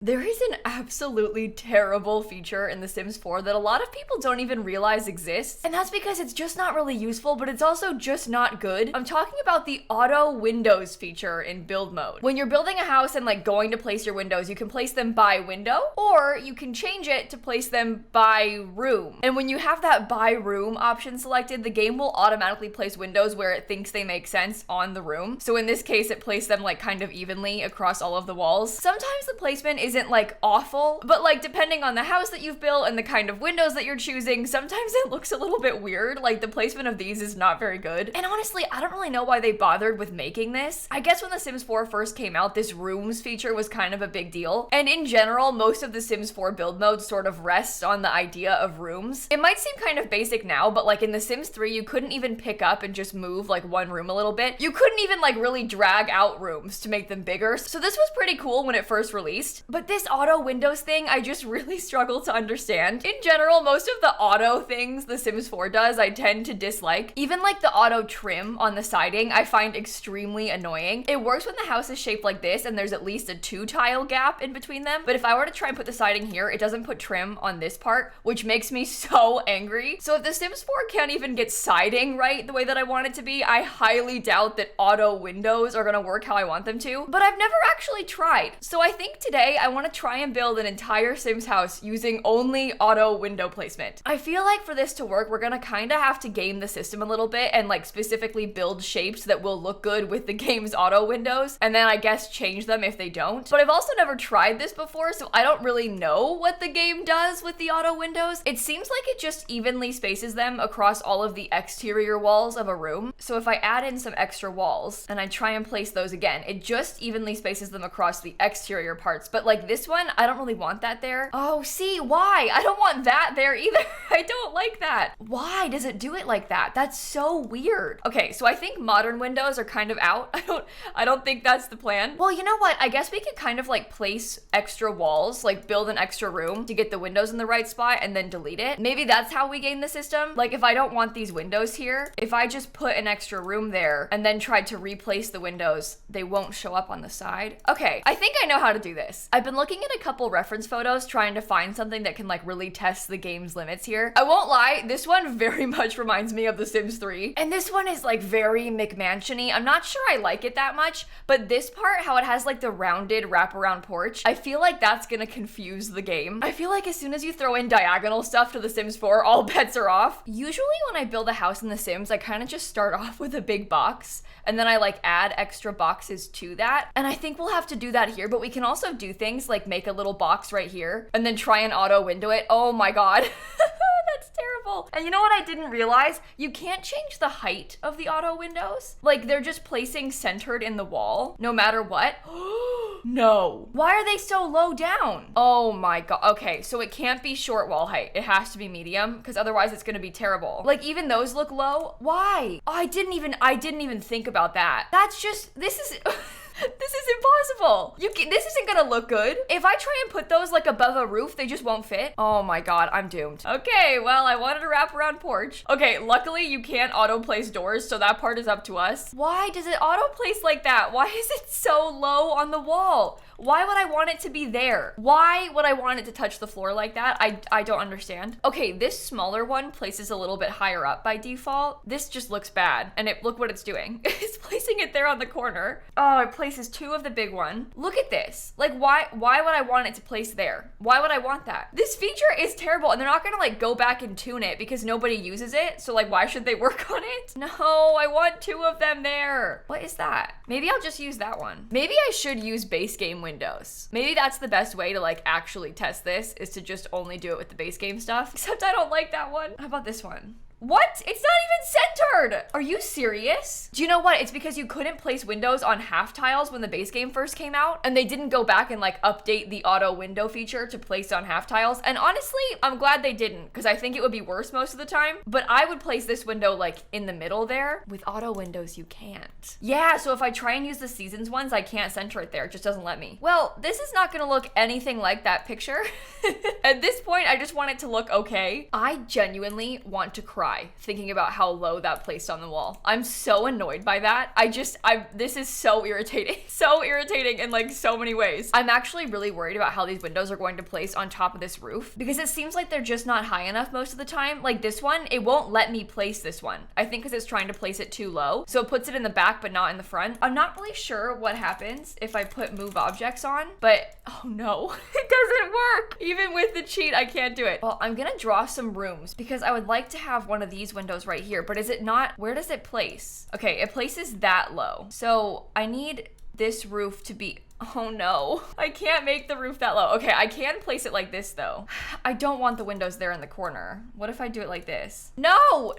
There is an absolutely terrible feature in The Sims 4 that a lot of people don't even realize exists, and that's because it's just not really useful, but it's also just not good. I'm talking about the auto windows feature in build mode. When you're building a house and like going to place your windows, you can place them by window, or you can change it to place them by room. And when you have that by room option selected, the game will automatically place windows where it thinks they make sense on the room. So in this case, it placed them like kind of evenly across all of the walls. Sometimes the placement isn't like awful, but like depending on the house that you've built and the kind of windows that you're choosing, sometimes it looks a little bit weird. Like the placement of these is not very good. And honestly, I don't really know why they bothered with making this. I guess when The Sims 4 first came out, this rooms feature was kind of a big deal. And in general, most of the Sims 4 build modes sort of rests on the idea of rooms. It might seem kind of basic now, but like in The Sims 3, you couldn't even pick up and just move like one room a little bit. You couldn't even like really drag out rooms to make them bigger. So this was pretty cool when it first released. But this auto windows thing, I just really struggle to understand. In general, most of the auto things The Sims 4 does, I tend to dislike. Even like the auto trim on the siding, I find extremely annoying. It works when the house is shaped like this and there's at least a 2-tile gap in between them. But if I were to try and put the siding here, it doesn't put trim on this part, which makes me so angry. So if The Sims 4 can't even get siding right the way that I want it to be, I highly doubt that auto windows are gonna work how I want them to. But I've never actually tried. So I think today I want to try and build an entire Sims house using only auto window placement. I feel like for this to work, we're gonna kind of have to game the system a little bit and like specifically build shapes that will look good with the game's auto windows, and then I guess change them if they don't. But I've also never tried this before, so I don't really know what the game does with the auto windows. It seems like it just evenly spaces them across all of the exterior walls of a room. So if I add in some extra walls and I try and place those again, it just evenly spaces them across the exterior parts. But like this one, I don't really want that there. Oh, see, why? I don't want that there either. I don't like that. Why does it do it like that? That's so weird. Okay, so I think modern windows are kind of out. I don't think that's the plan. Well, you know what? I guess we could kind of like place extra walls, like build an extra room to get the windows in the right spot and then delete it. Maybe that's how we game the system. Like if I don't want these windows here, if I just put an extra room there and then tried to replace the windows, they won't show up on the side. Okay, I think I know how to do this. I've been looking at a couple reference photos trying to find something that can like really test the game's limits here. I won't lie, this one very much reminds me of The Sims 3. And this one is like very McMansion-y. I'm not sure I like it that much, but this part, how it has like the rounded wraparound porch, I feel like that's gonna confuse the game. I feel like as soon as you throw in diagonal stuff to The Sims 4, all bets are off. Usually when I build a house in The Sims, I kind of just start off with a big box, and then I like add extra boxes to that. And I think we'll have to do that here, but we can also do things like make a little box right here and then try and auto window it. Oh my God. That's terrible. And you know what I didn't realize? You can't change the height of the auto windows. Like they're just placing centered in the wall no matter what. No. Why are they so low down? Oh my God. Okay, so it can't be short wall height. It has to be medium because otherwise it's gonna be terrible. Like even those look low. Why? Oh, I didn't even think about that. That's just, this is this is impossible. This isn't gonna look good. If I try and put those like above a roof, they just won't fit. Oh my God, I'm doomed. Okay, well, I wanted a wraparound porch. Okay, luckily you can't auto place doors, so that part is up to us. Why does it auto place like that? Why is it so low on the wall? Why would I want it to be there? Why would I want it to touch the floor like that? I don't understand. Okay, this smaller one places a little bit higher up by default. This just looks bad. And look what it's doing. It's placing it there on the corner. Oh, it places two of the big one. Look at this. Like why would I want it to place there? Why would I want that? This feature is terrible, and they're not gonna like go back and tune it because nobody uses it. So like why should they work on it? No, I want two of them there. What is that? Maybe I'll just use that one. Maybe I should use base game windows. Maybe that's the best way to like actually test this, is to just only do it with the base game stuff. Except I don't like that one. How about this one? What? It's not even centered! Are you serious? Do you know what? It's because you couldn't place windows on half tiles when the base game first came out, and they didn't go back and like update the auto window feature to place on half tiles. And honestly, I'm glad they didn't, because I think it would be worse most of the time. But I would place this window like in the middle there. With auto windows, you can't. Yeah, so if I try and use the seasons ones, I can't center it there. It just doesn't let me. Well, this is not gonna look anything like that picture. At this point, I just want it to look okay. I genuinely want to cry cry thinking about how low that placed on the wall. I'm so annoyed by that. This is so irritating. So irritating in like so many ways. I'm actually really worried about how these windows are going to place on top of this roof because it seems like they're just not high enough most of the time. Like this one, it won't let me place this one. I think because it's trying to place it too low. So it puts it in the back, but not in the front. I'm not really sure what happens if I put move objects on, but oh no, it doesn't work. Even with the cheat, I can't do it. Well, I'm gonna draw some rooms because I would like to have one of these windows right here, but is it not, where does it place? Okay, it places that low. So I need this roof to be, oh no, I can't make the roof that low. Okay, I can place it like this though. I don't want the windows there in the corner. What if I do it like this? No,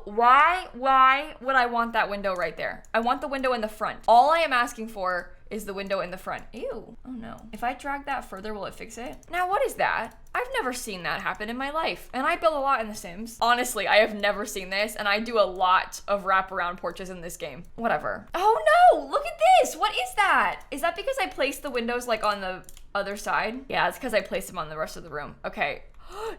why would I want that window right there? I want the window in the front. All I am asking for is the window in the front. Ew, oh no. If I drag that further, will it fix it? Now, what is that? I've never seen that happen in my life. And I build a lot in The Sims. Honestly, I have never seen this, and I do a lot of wraparound porches in this game. Whatever. Oh no, look at this. What is that? Is that because I placed the windows like on the other side? Yeah, it's because I placed them on the rest of the room. Okay.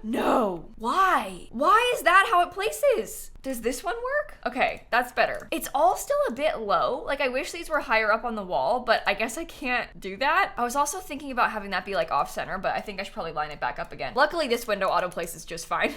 No. Why? Why is that how it places? Does this one work? Okay, that's better. It's all still a bit low. Like I wish these were higher up on the wall, but I guess I can't do that. I was also thinking about having that be like off center, but I think I should probably line it back up again. Luckily this window auto places just fine.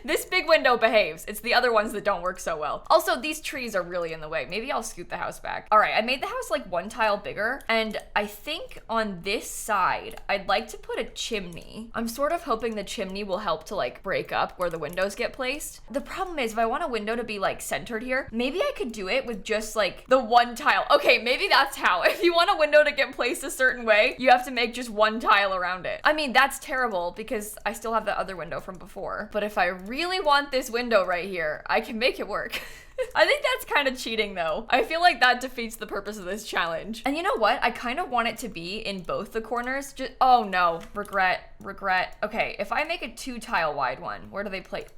This big window behaves. It's the other ones that don't work so well. Also, these trees are really in the way. Maybe I'll scoot the house back. All right, I made the house like one tile bigger, and I think on this side, I'd like to put a chimney. I'm sort of hoping the chimney will help to like break up where the windows get placed. The problem is if I want a window to be like centered here, maybe I could do it with just like the one tile. Okay, maybe that's how. If you want a window to get placed a certain way, you have to make just one tile around it. I mean, that's terrible because I still have the other window from before. But if I really want this window right here, I can make it work. I think that's kind of cheating though. I feel like that defeats the purpose of this challenge. And you know what? I kind of want it to be in both the corners. Just, oh no, regret. Okay, if I make a 2 tile wide one, where do they place?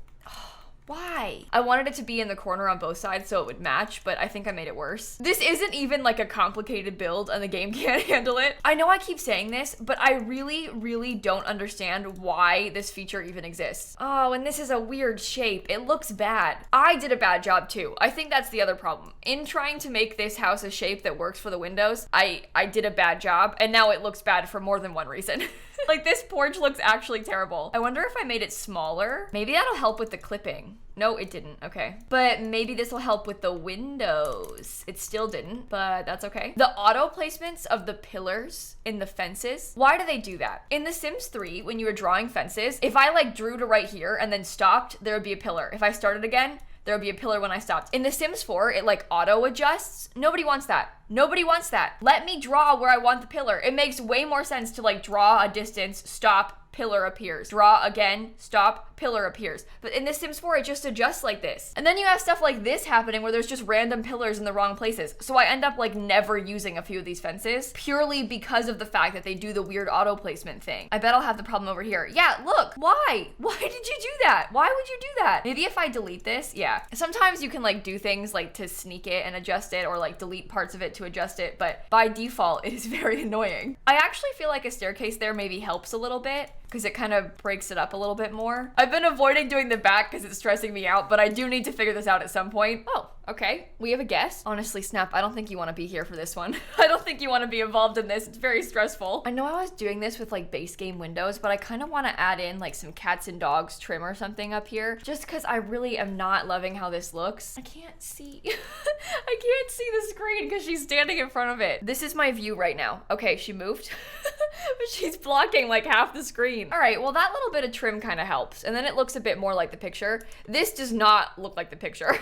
Why? I wanted it to be in the corner on both sides so it would match, but I think I made it worse. This isn't even like a complicated build and the game can't handle it. I know I keep saying this, but I really don't understand why this feature even exists. Oh, and this is a weird shape. It looks bad. I did a bad job too. I think that's the other problem. In trying to make this house a shape that works for the windows, I did a bad job, and now it looks bad for more than one reason. Like this porch looks actually terrible. I wonder if I made it smaller. Maybe that'll help with the clipping. No, it didn't. Okay. But maybe this will help with the windows. It still didn't, but that's okay. The auto placements of the pillars in the fences, why do they do that? In The Sims 3, when you were drawing fences, if I like drew to right here and then stopped, there would be a pillar. If I started again, there would be a pillar when I stopped. In The Sims 4, it like auto adjusts. Nobody wants that. Nobody wants that. Let me draw where I want the pillar. It makes way more sense to like draw a distance, stop, pillar appears. Draw again, stop, pillar appears. But in The Sims 4, it just adjusts like this. And then you have stuff like this happening where there's just random pillars in the wrong places. So I end up like never using a few of these fences purely because of the fact that they do the weird auto placement thing. I bet I'll have the problem over here. Yeah, look, why? Why did you do that? Why would you do that? Maybe if I delete this, yeah. Sometimes you can like do things like to sneak it and adjust it or like delete parts of it to adjust it, but by default, it is very annoying. I actually feel like a staircase there maybe helps a little bit because it kind of breaks it up a little bit more. I've been avoiding doing the back because it's stressing me out, but I do need to figure this out at some point. Oh, okay. We have a guest. Honestly, Snap, I don't think you want to be here for this one. I don't think you want to be involved in this. It's very stressful. I know I was doing this with like base game windows, but I kind of want to add in like some cats and dogs trim or something up here just because I really am not loving how this looks. I can't see. I can't see the screen because she's standing in front of it. This is my view right now. Okay, she moved. But she's blocking like half the screen. All right, well that little bit of trim kind of helps. And then it looks a bit more like the picture. This does not look like the picture.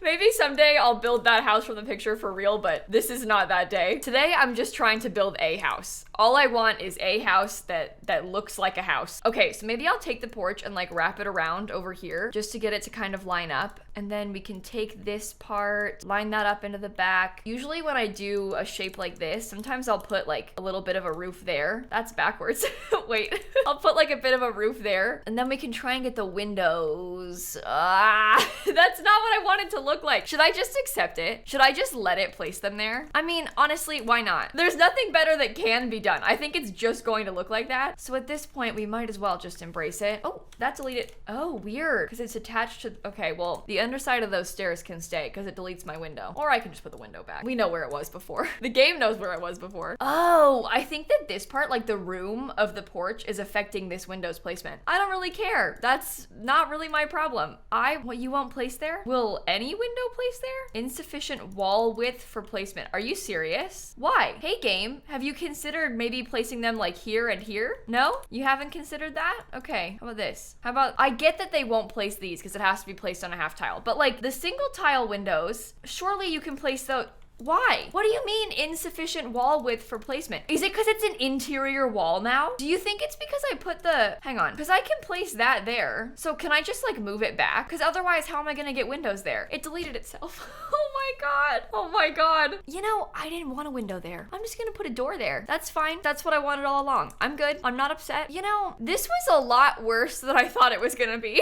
Maybe someday I'll build that house from the picture for real, but this is not that day. Today, I'm just trying to build a house. All I want is a house that looks like a house. Okay, so maybe I'll take the porch and like wrap it around over here just to get it to kind of line up. And then we can take this part, line that up into the back. Usually when I do a shape like this, sometimes I'll put like a little bit of a roof there. That's backwards. Wait, I'll put like a bit of a roof there. And then we can try and get the windows. That's not what I want it to look like. Should I just accept it? Should I just let it place them there? I mean, honestly, why not? There's nothing better that can be done. I think it's just going to look like that. So at this point, we might as well just embrace it. Oh, that's deleted. Oh, weird. Because it's attached to, okay, well, the underside of those stairs can stay because it deletes my window. Or I can just put the window back. We know where it was before. The game knows where it was before. Oh, I think that this part, like the room of the porch, is affecting this window's placement. I don't really care. That's not really my problem. What you won't place there? Will any window place there? Insufficient wall width for placement. Are you serious? Why? Hey game, have you considered maybe placing them like here and here? No? You haven't considered that? Okay, how about this? How about, I get that they won't place these because it has to be placed on a half tile, but like the single tile windows, surely you can place those. Why? What do you mean insufficient wall width for placement? Is it because it's an interior wall now? Do you think it's because I put the, hang on, because I can place that there. So can I just like move it back? Because otherwise, how am I gonna get windows there? It deleted itself. Oh my God. Oh my God. You know, I didn't want a window there. I'm just gonna put a door there. That's fine. That's what I wanted all along. I'm good. I'm not upset. You know, this was a lot worse than I thought it was gonna be.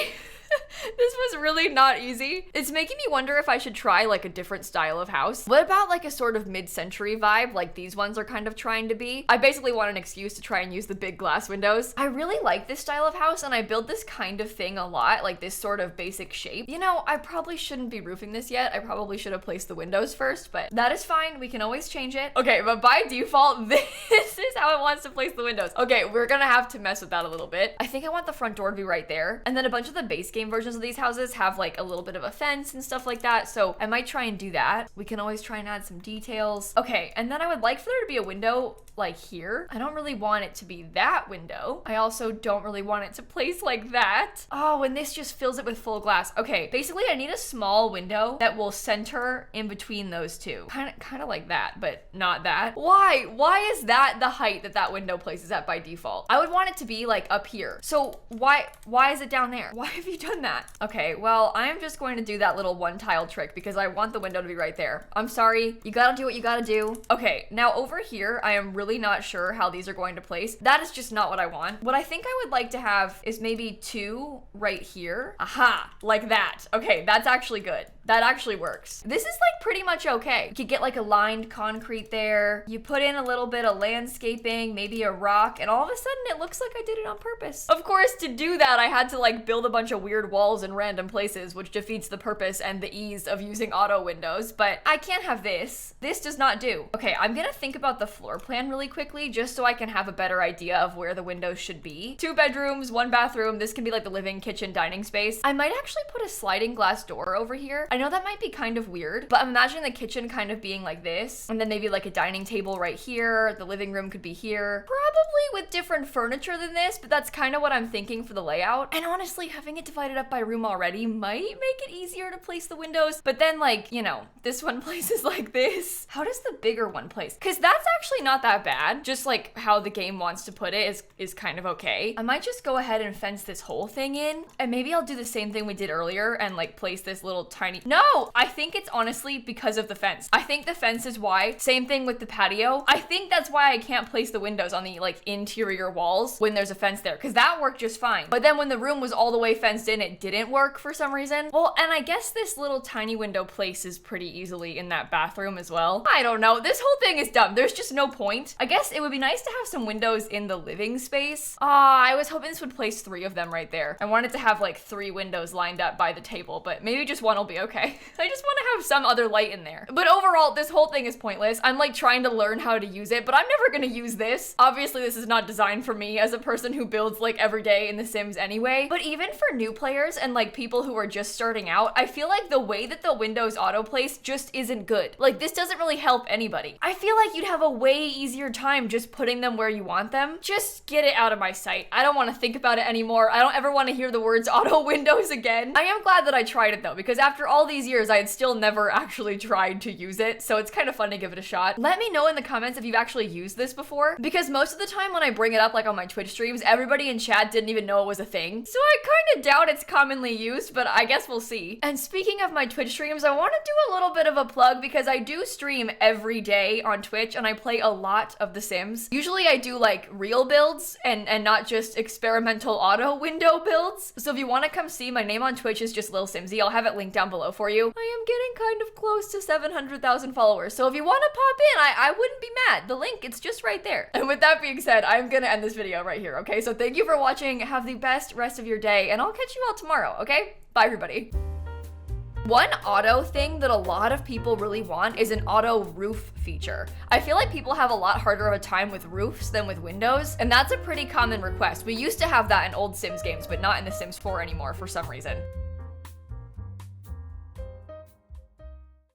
This was really not easy. It's making me wonder if I should try like a different style of house. What about like a sort of mid-century vibe like these ones are kind of trying to be? I basically want an excuse to try and use the big glass windows. I really like this style of house and I build this kind of thing a lot, like this sort of basic shape. You know, I probably shouldn't be roofing this yet. I probably should have placed the windows first, but that is fine. We can always change it. Okay, but by default, this is how it wants to place the windows. Okay, we're gonna have to mess with that a little bit. I think I want the front door to be right there. And then a bunch of the base game versions of these houses have like a little bit of a fence and stuff like that. So I might try and do that. We can always try and add some details. Okay, and then I would like for there to be a window like here. I don't really want it to be that window. I also don't really want it to place like that. Oh, and this just fills it with full glass. Okay, basically I need a small window that will center in between those two. Kind of like that, but not that. Why? Why is that the height that that window places at by default? I would want it to be like up here. So why is it down there? Why have you done that? Okay, well, I'm just going to do that little one tile trick because I want the window to be right there. I'm sorry. You gotta do what you gotta do. Okay, now over here, I am really not sure how these are going to place. That is just not what I want. What I think I would like to have is maybe two right here. Aha, like that. Okay, that's actually good. That actually works. This is like pretty much okay. You could get like a lined concrete there. You put in a little bit of landscaping, maybe a rock, and all of a sudden it looks like I did it on purpose. Of course, to do that, I had to like build a bunch of weird walls in random places, which defeats the purpose and the ease of using auto windows, but I can't have this. This does not do. Okay, I'm gonna think about the floor plan really quickly just so I can have a better idea of where the windows should be. 2 bedrooms, 1 bathroom. This can be like the living, kitchen, dining space. I might actually put a sliding glass door over here. I know that might be kind of weird, but I'm imagining the kitchen kind of being like this, and then maybe like a dining table right here. The living room could be here. Probably with different furniture than this, but that's kind of what I'm thinking for the layout. And honestly, having it divided up by room already might make it easier to place the windows, but then like, you know, this one places like this. How does the bigger one place? Because that's actually not that bad. Just like how the game wants to put it is kind of okay. I might just go ahead and fence this whole thing in, and maybe I'll do the same thing we did earlier and like place this little tiny, no, I think it's honestly because of the fence. I think the fence is why. Same thing with the patio. I think that's why I can't place the windows on the like interior walls when there's a fence there, because that worked just fine. But then when the room was all the way fenced in, it didn't work for some reason. Well, and I guess this little tiny window places pretty easily in that bathroom as well. I don't know. This whole thing is dumb. There's just no point. I guess it would be nice to have some windows in the living space. I was hoping this would place 3 of them right there. I wanted to have like 3 windows lined up by the table, but maybe just one will be okay. I just want to have some other light in there. But overall, this whole thing is pointless. I'm like trying to learn how to use it, but I'm never gonna use this. Obviously, this is not designed for me as a person who builds like every day in The Sims anyway. But even for new players and like people who are just starting out, I feel like the way that the windows auto-place just isn't good. Like this doesn't really help anybody. I feel like you'd have a way easier time just putting them where you want them. Just get it out of my sight. I don't want to think about it anymore. I don't ever want to hear the words auto windows again. I am glad that I tried it though, because after all all these years, I had still never actually tried to use it, so it's kind of fun to give it a shot. Let me know in the comments if you've actually used this before, because most of the time when I bring it up like on my Twitch streams, everybody in chat didn't even know it was a thing. So I kind of doubt it's commonly used, but I guess we'll see. And speaking of my Twitch streams, I want to do a little bit of a plug because I do stream every day on Twitch and I play a lot of The Sims. Usually I do like real builds and not just experimental auto window builds. So if you want to come see, my name on Twitch is just lilsimsie. I'll have it linked down below for you. I am getting kind of close to 700,000 followers. So if you want to pop in, I wouldn't be mad. The link, it's just right there. And with that being said, I'm gonna end this video right here, okay? So thank you for watching. Have the best rest of your day and I'll catch you all tomorrow, okay? Bye everybody. One auto thing that a lot of people really want is an auto roof feature. I feel like people have a lot harder of a time with roofs than with windows, and that's a pretty common request. We used to have that in old Sims games, but not in The Sims 4 anymore for some reason.